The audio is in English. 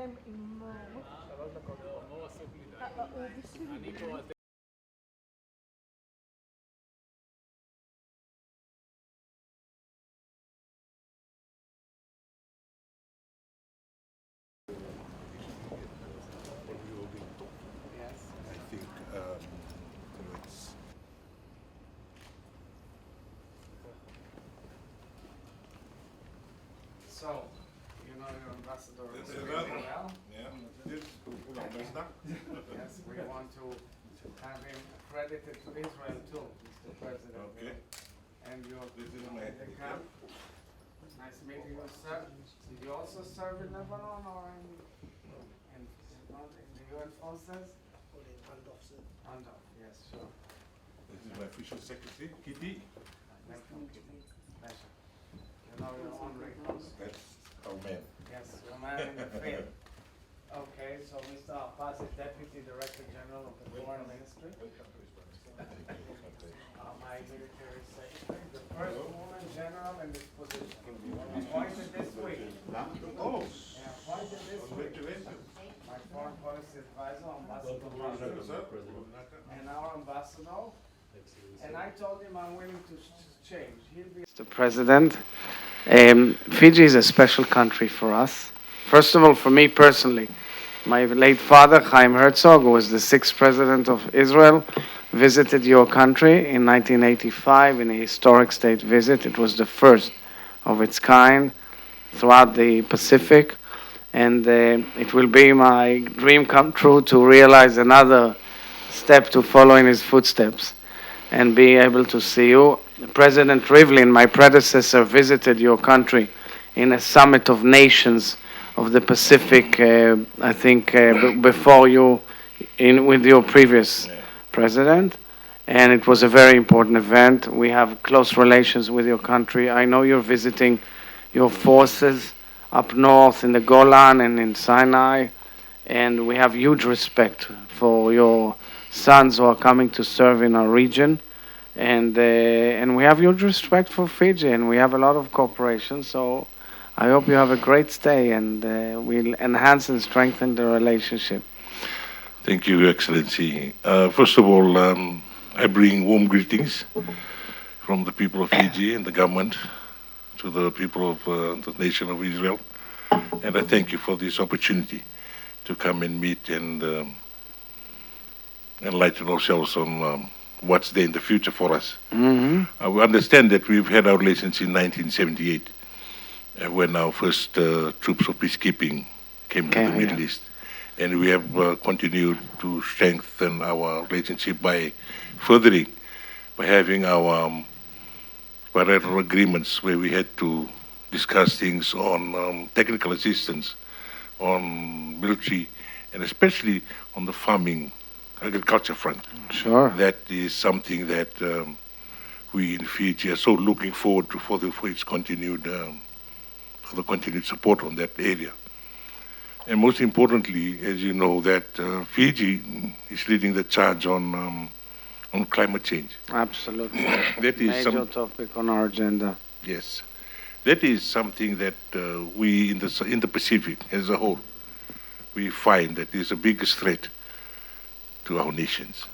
I think it's So, you know your ambassador is really well. Yes, we want to have him accredited to Israel too, Mr. President. Okay. And you're This is my in the camp. Nice meeting you, sir. Did you also serve in Lebanon or in the UN forces? Andov, yes, sure. This is my official secretary, Kitty. Welcome, Kitty. Pleasure. You know your own records. That's our man. Yes, you're a man in the field. Okay, so Mr. Abbas is Deputy Director General of the Foreign Ministry. My military secretary, the first woman general in this position. Appointed this week. Oh, Yeah, appointed this week. My foreign policy advisor, Ambassador Ratu, and our ambassador. And I told him I'm willing to change. He'll be Mr. President. Fiji is a special country for us. First of all, for me personally, my late father, Chaim Herzog, who was the 6th president of Israel, visited your country in 1985 in a historic state visit. It was the first of its kind throughout the Pacific, and it will be my dream come true to realize another step to follow in his footsteps and be able to see you. President Rivlin, my predecessor, visited your country in a summit of nations of the Pacific, I think, before you, with your previous president, and it was a very important event. We have close relations with your country. I know you're visiting your forces up north in the Golan and in Sinai, and we have huge respect for your sons who are coming to serve in our region, and we have huge respect for Fiji, and we have a lot of cooperation. So I hope you have a great stay, and we'll enhance and strengthen the relationship. thank you, Excellency. First of all, I bring warm greetings from the people of Fiji and the government to the people of the nation of Israel. And I thank you for this opportunity to come and meet and enlighten ourselves on what's there in the future for us. Mm-hmm. We understand that we've had our relations in 1978, when our first troops of peacekeeping came to the Middle East. And we have continued to strengthen our relationship by furthering, by having our bilateral agreements where we had to discuss things on technical assistance, on military, and especially on the farming, agriculture front. Sure. That is something that we in Fiji are so looking forward to for its continued, for the continued support on that area. And most importantly, as you know, that Fiji is leading the charge on climate change. Absolutely. That is major topic on our agenda. Yes, that is something that we in the Pacific as a whole, we find that is the biggest threat to our nations.